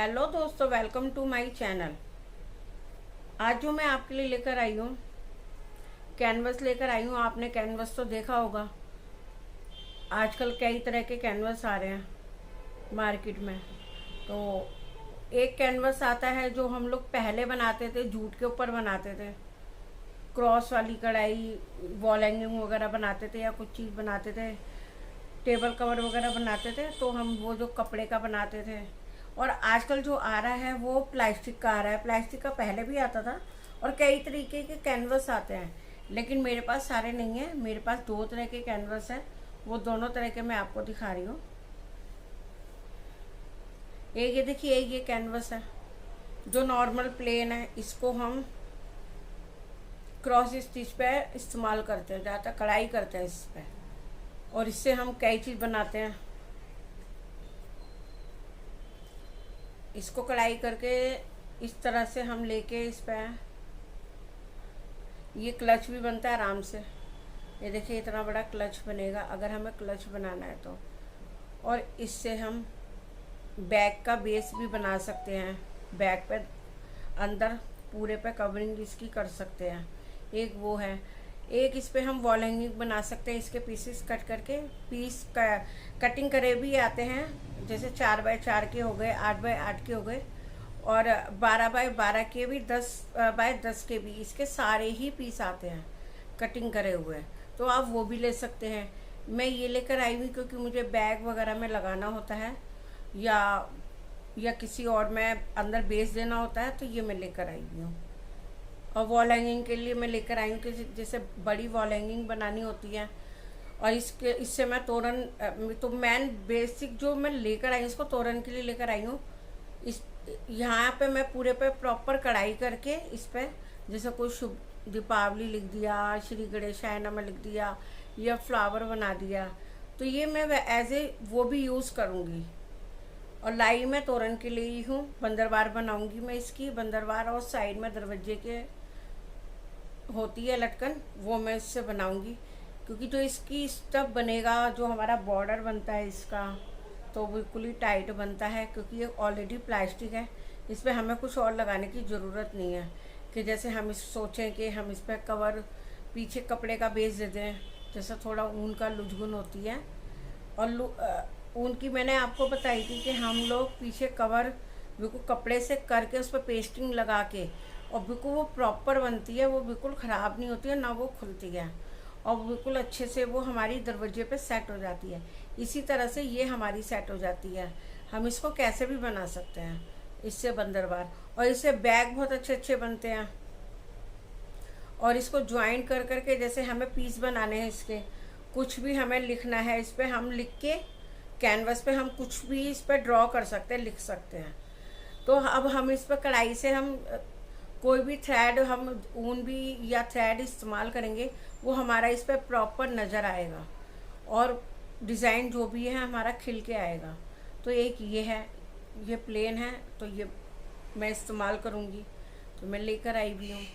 Hello दोस्तों, welcome to my channel. आज जो मैं आपके लिए लेकर आई हूँ, कैनवस लेकर आई हूँ। आपने कैनवस तो देखा होगा, आजकल कई तरह के कैनवस आ रहे हैं मार्केट में। तो एक कैनवस आता है जो हम लोग पहले बनाते थे, जूट के ऊपर बनाते थे, क्रॉस वाली कढ़ाई, वॉल हैंगिंग वगैरह बनाते थे या कुछ चीज़ बनाते थे, टेबल कवर वगैरह बनाते थे। तो हम वो जो कपड़े का बनाते थे। और आजकल जो आ रहा है वो प्लास्टिक का आ रहा है। प्लास्टिक का पहले भी आता था और कई तरीके के कैनवस आते हैं, लेकिन मेरे पास सारे नहीं हैं। मेरे पास दो तरह के कैनवस हैं, वो दोनों तरह के मैं आपको दिखा रही हूँ। एक ये देखिए, ये कैनवस है जो नॉर्मल प्लेन है। इसको हम क्रॉस स्टिच पे इस्तेमाल करते हैं, ज़्यादातर कढ़ाई करते हैं इस पे, और इससे हम कई चीज़ बनाते हैं। इसको कढ़ाई करके इस तरह से हम लेके इस पे ये क्लच भी बनता है आराम से। ये देखिए, इतना बड़ा क्लच बनेगा अगर हमें क्लच बनाना है तो। और इससे हम बैग का बेस भी बना सकते हैं। बैग पे अंदर पूरे पे कवरिंग इसकी कर सकते हैं। एक वो है। एक इस पे हम वॉल हैंगिंग बना सकते हैं। इसके पीसेस कट करके पीस का कटिंग करे भी आते हैं, जैसे 4x4 के हो गए, 8x8 के हो गए, और 12x12 के भी, 10x10 के भी। इसके सारे ही पीस आते हैं कटिंग करे हुए, तो आप वो भी ले सकते हैं। मैं ये लेकर आई हुई क्योंकि मुझे बैग वगैरह में लगाना होता है, या किसी और में अंदर बेस देना होता है, तो ये मैं लेकर आई हूँ। और वॉल हैंगिंग के लिए मैं लेकर आई हूँ कि जैसे बड़ी वॉल हैंगिंग बनानी होती है। और इससे मैं तोरण, तो मैं बेसिक जो मैं लेकर आई हूँ इसको तोरण के लिए लेकर आई हूँ। इस यहाँ पे मैं पूरे पे प्रॉपर कढ़ाई करके इस पे, जैसे कोई शुभ दीपावली लिख दिया, श्री गणेशाय नमः लिख दिया, या फ्लावर बना दिया, तो ये मैं एज ए वो भी यूज़ करूँगी। और लाई मैं तोरण के लिए ही हूँ। बंदरवार बनाऊंगी मैं इसकी, बंदरवार, और साइड में दरवाजे के होती है लटकन, वो मैं इससे बनाऊंगी। क्योंकि जो इसकी स्टफ बनेगा, जो हमारा बॉर्डर बनता है इसका, तो बिल्कुल ही टाइट बनता है, क्योंकि ये ऑलरेडी प्लास्टिक है। इस पर हमें कुछ और लगाने की ज़रूरत नहीं है कि जैसे हम इस सोचें कि हम इस पर कवर पीछे कपड़े का बेस दे दें, जैसे थोड़ा ऊन का लुझगुन होती है। और ऊन की मैंने आपको बताई थी कि हम लोग पीछे कवर बिल्कुल कपड़े से करके उस पर पेस्टिंग लगा के, और बिल्कुल वो प्रॉपर बनती है, वो बिल्कुल ख़राब नहीं होती है, ना वो खुलती है, और बिल्कुल अच्छे से वो हमारी दरवाजे पे सेट हो जाती है। इसी तरह से ये हमारी सेट हो जाती है। हम इसको कैसे भी बना सकते हैं इससे बंदरवार, और इससे बैग बहुत अच्छे अच्छे बनते हैं। और इसको ज्वाइन कर करके, जैसे हमें पीस बनाने हैं इसके, कुछ भी हमें लिखना है इस पर, हम लिख के कैनवस पे हम कुछ भी इस पर ड्रॉ कर सकते हैं, लिख सकते हैं। तो अब हम इस पर कढ़ाई से हम कोई भी थ्रेड, हम ऊन भी या थ्रेड इस्तेमाल करेंगे, वो हमारा इस पर प्रॉपर नज़र आएगा, और डिज़ाइन जो भी है हमारा खिल के आएगा। तो एक ये है, ये प्लेन है, तो ये मैं इस्तेमाल करूँगी, तो मैं लेकर आई भी हूँ।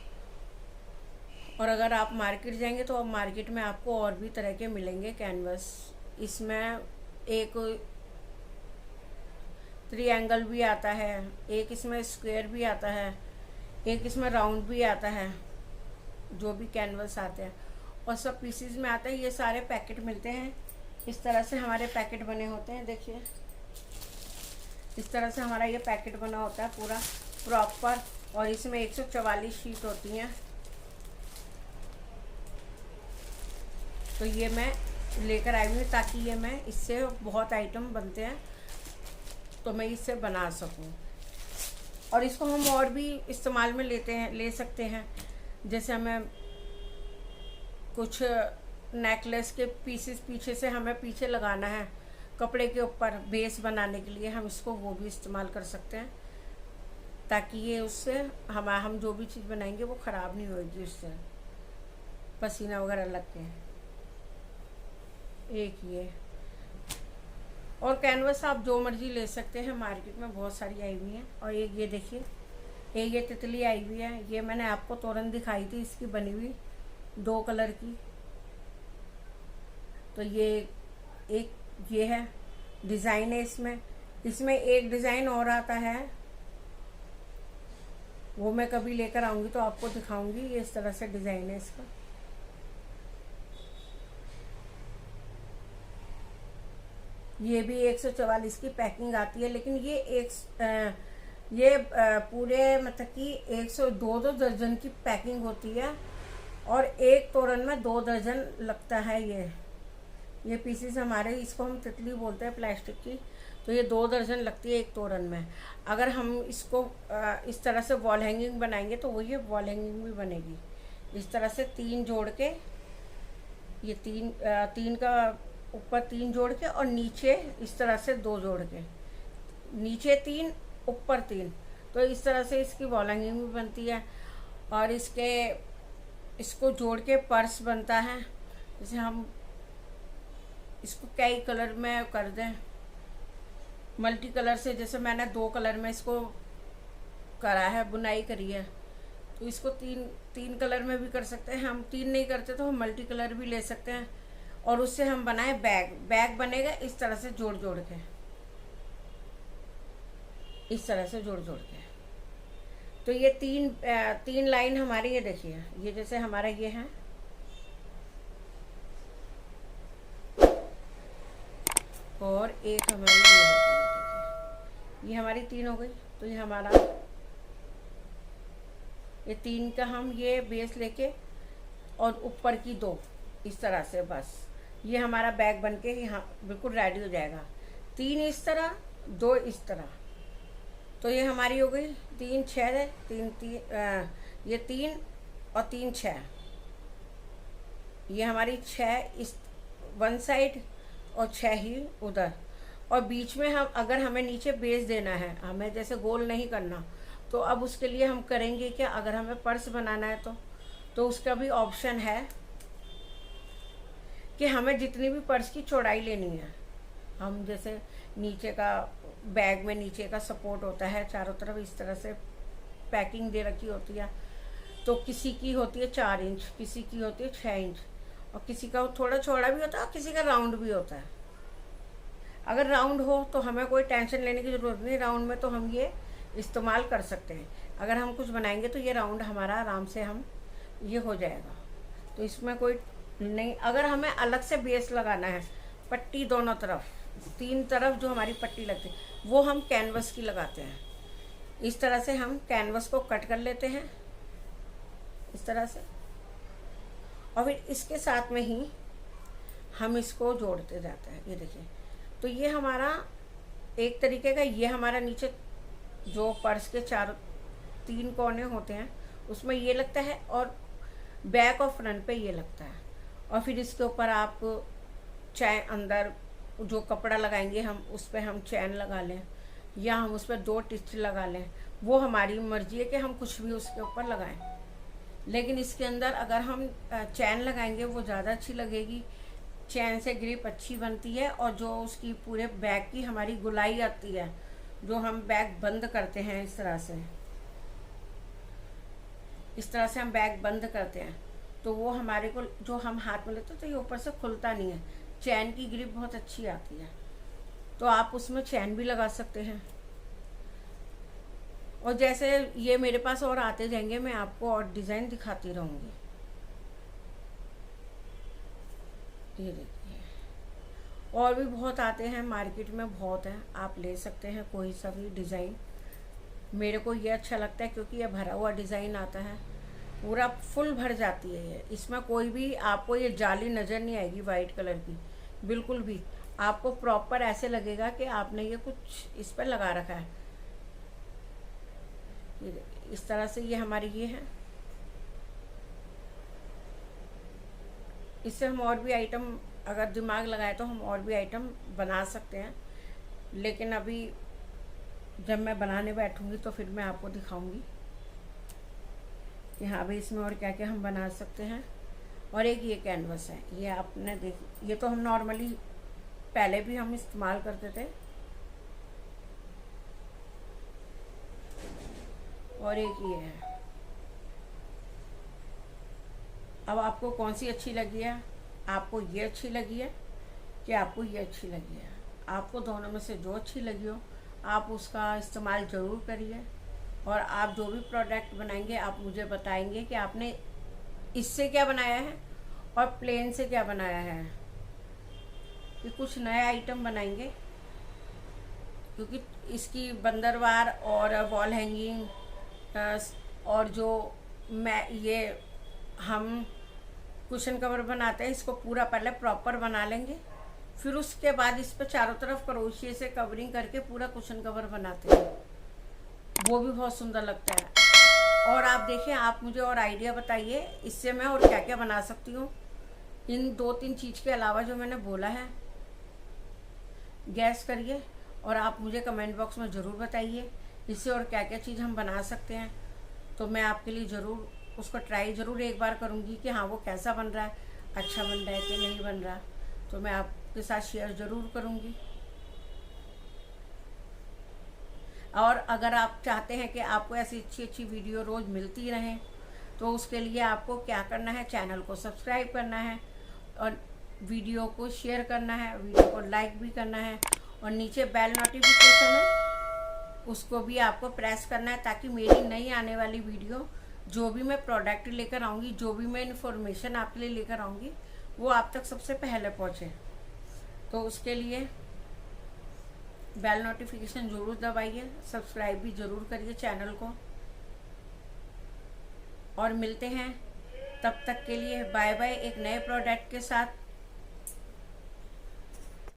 और अगर आप मार्केट जाएंगे तो अब मार्केट में आपको और भी तरह के मिलेंगे कैनवस। इसमें एक ट्रायंगल भी आता है, एक इसमें स्क्वायर भी आता है, एक इसमें राउंड भी आता है, जो भी कैनवस आते हैं, और सब पीसीज में आते हैं। ये सारे पैकेट मिलते हैं, इस तरह से हमारे पैकेट बने होते हैं। देखिए, इस तरह से हमारा ये पैकेट बना होता है पूरा प्रॉपर, और इसमें 144 शीट होती हैं। तो ये मैं लेकर आई हूँ ताकि ये मैं इससे बहुत आइटम बनते हैं, तो मैं इससे बना सकूँ। और इसको हम और भी इस्तेमाल में ले सकते हैं। जैसे हमें कुछ नेकलेस के पीसेस पीछे से हमें पीछे लगाना है कपड़े के ऊपर बेस बनाने के लिए, हम इसको वो भी इस्तेमाल कर सकते हैं, ताकि ये उससे हम जो भी चीज़ बनाएंगे वो ख़राब नहीं होगी उससे पसीना वगैरह लग के। एक ये, और कैनवस आप जो मर्जी ले सकते हैं, मार्केट में बहुत सारी आई हुई हैं। और एक ये देखिए, ये तितली आई हुई है। ये मैंने आपको तोरण दिखाई थी इसकी बनी हुई 2 कलर की। तो ये एक ये है, डिज़ाइन है इसमें। इसमें एक डिज़ाइन और आता है, वो मैं कभी लेकर आऊँगी तो आपको दिखाऊंगी। ये इस तरह से डिज़ाइन है इसका। ये भी 144 की पैकिंग आती है, लेकिन ये पूरे मतलब कि 102 दर्जन की पैकिंग होती है और एक तोरन में 2 दर्जन लगता है। ये पीसेस हमारे, इसको हम तितली बोलते हैं प्लास्टिक की, तो ये 2 दर्जन लगती है एक तोरन में। अगर हम इसको इस तरह से वॉल हैंगिंग बनाएंगे तो वो ये वॉल हैंगिंग भी बनेगी। इस तरह से 3 जोड़ के, ये तीन का ऊपर 3 जोड़ के और नीचे इस तरह से 2 जोड़ के, नीचे 3 ऊपर 3, तो इस तरह से इसकी वॉल हैंगिंग भी बनती है। और इसको जोड़ के पर्स बनता है। जैसे हम इसको कई कलर में कर दें, मल्टी कलर से, जैसे मैंने 2 कलर में इसको करा है, बुनाई करी है, तो इसको तीन कलर में भी कर सकते हैं हम। 3 नहीं करते तो हम मल्टी कलर भी ले सकते हैं और उससे हम बनाए बैग बनेगा इस तरह से जोड़ के, इस तरह से जोड़ के। तो ये तीन लाइन हमारी, ये देखिए, ये जैसे हमारा ये है, और एक हमारी ये होगी, ये हमारी 3 हो गई। तो ये हमारा ये 3 का हम ये बेस लेके और ऊपर की 2 इस तरह से, बस ये हमारा बैग बनके यहाँ बिल्कुल रेडी हो जाएगा। 3 इस तरह, 2 इस तरह, तो ये हमारी हो गई 3 6 ये 3 और 3 6, ये हमारी 6 इस वन साइड और 6 ही उधर। और बीच में हम, अगर हमें नीचे बेस देना है, हमें जैसे गोल नहीं करना, तो अब उसके लिए हम करेंगे क्या, अगर हमें पर्स बनाना है तो उसका भी ऑप्शन है कि हमें जितनी भी पर्स की चौड़ाई लेनी है, हम जैसे नीचे का बैग में नीचे का सपोर्ट होता है, चारों तरफ इस तरह से पैकिंग दे रखी होती है, तो किसी की होती है 4 इंच, किसी की होती है 6 इंच, और किसी का थोड़ा चौड़ा भी होता है और किसी का राउंड भी होता है। अगर राउंड हो तो हमें कोई टेंशन लेने की ज़रूरत नहीं, राउंड में तो हम ये इस्तेमाल कर सकते हैं। अगर हम कुछ बनाएंगे तो ये राउंड हमारा आराम से ये हो जाएगा, तो इसमें कोई नहीं। अगर हमें अलग से बेस लगाना है, पट्टी दोनों तरफ, 3 तरफ जो हमारी पट्टी लगती है, वो हम कैनवस की लगाते हैं। इस तरह से हम कैनवस को कट कर लेते हैं इस तरह से, और फिर इसके साथ में ही हम इसको जोड़ते जाते हैं। ये देखिए, तो ये हमारा एक तरीके का, ये हमारा नीचे जो पर्स के 3 कोने होते हैं उसमें ये लगता है, और बैक और फ्रंट पे ये लगता है। और फिर इसके ऊपर आप चाहे अंदर जो कपड़ा लगाएंगे हम, उस पर हम चैन लगा लें, या हम उस पर 2 टिस्ट लगा लें, वो हमारी मर्जी है कि हम कुछ भी उसके ऊपर लगाएं। लेकिन इसके अंदर अगर हम चैन लगाएंगे वो ज़्यादा अच्छी लगेगी, चैन से ग्रिप अच्छी बनती है, और जो उसकी पूरे बैग की हमारी गुलाई आती है, जो हम बैग बंद करते हैं इस तरह से हम बैग बंद करते हैं, तो वो हमारे को, जो हम हाथ में लेते हैं तो ये ऊपर से खुलता नहीं है, चैन की ग्रिप बहुत अच्छी आती है, तो आप उसमें चैन भी लगा सकते हैं। और जैसे ये मेरे पास और आते जाएंगे, मैं आपको और डिज़ाइन दिखाती रहूँगी। ये देखिए, और भी बहुत आते हैं, मार्केट में बहुत हैं, आप ले सकते हैं कोई सा भी डिज़ाइन। मेरे को ये अच्छा लगता है क्योंकि ये भरा हुआ डिज़ाइन आता है, पूरा फुल भर जाती है ये, इसमें कोई भी आपको ये जाली नज़र नहीं आएगी वाइट कलर की, बिल्कुल भी। आपको प्रॉपर ऐसे लगेगा कि आपने ये कुछ इस पर लगा रखा है। ये इस तरह से ये हमारी ये है। इससे हम और भी आइटम, अगर दिमाग लगाए तो हम और भी आइटम बना सकते हैं, लेकिन अभी जब मैं बनाने बैठूंगी तो फिर मैं आपको दिखाऊंगी कि हाँ भाई इसमें और क्या क्या हम बना सकते हैं। और एक ये कैनवस है, ये आपने ये तो हम नॉर्मली पहले भी हम इस्तेमाल करते थे। और एक ये है। अब आपको कौन सी अच्छी लगी है, आपको ये अच्छी लगी है कि आपको ये अच्छी लगी है? आपको दोनों में से जो अच्छी लगी हो आप उसका इस्तेमाल ज़रूर करिए और आप जो भी प्रोडक्ट बनाएंगे आप मुझे बताएंगे कि आपने इससे क्या बनाया है और प्लेन से क्या बनाया है, कि कुछ नए आइटम बनाएंगे। क्योंकि इसकी बंदरवार और वॉल हैंगिंग और जो ये हम कुशन कवर बनाते हैं, इसको पूरा पहले प्रॉपर बना लेंगे, फिर उसके बाद इस पर चारों तरफ क्रोशिये से कवरिंग करके पूरा कुशन कवर बनाते हैं, वो भी बहुत सुंदर लगता है। और आप देखें, आप मुझे और आइडिया बताइए इससे मैं और क्या क्या बना सकती हूँ, इन 2-3 चीज़ के अलावा जो मैंने बोला है। गैस करिए और आप मुझे कमेंट बॉक्स में ज़रूर बताइए इससे और क्या क्या चीज़ हम बना सकते हैं। तो मैं आपके लिए ज़रूर उसको ट्राई ज़रूर एक बार करूँगी कि हाँ वो कैसा बन रहा है, अच्छा बन रहा है कि नहीं बन रहा, तो मैं आपके साथ शेयर ज़रूर करूँगी। और अगर आप चाहते हैं कि आपको ऐसी अच्छी अच्छी वीडियो रोज़ मिलती रहें, तो उसके लिए आपको क्या करना है, चैनल को सब्सक्राइब करना है और वीडियो को शेयर करना है, वीडियो को लाइक भी करना है, और नीचे बेल नोटिफिकेशन है उसको भी आपको प्रेस करना है, ताकि मेरी नई आने वाली वीडियो, जो भी मैं प्रोडक्ट लेकर आऊँगी, जो भी मैं इन्फॉर्मेशन आपके लिए लेकर आऊँगी, वो आप तक सबसे पहले पहुँचे। तो उसके लिए बेल नोटिफिकेशन ज़रूर दबाइए, सब्सक्राइब भी ज़रूर करिए चैनल को। और मिलते हैं, तब तक के लिए बाय बाय, एक नए प्रोडक्ट के साथ।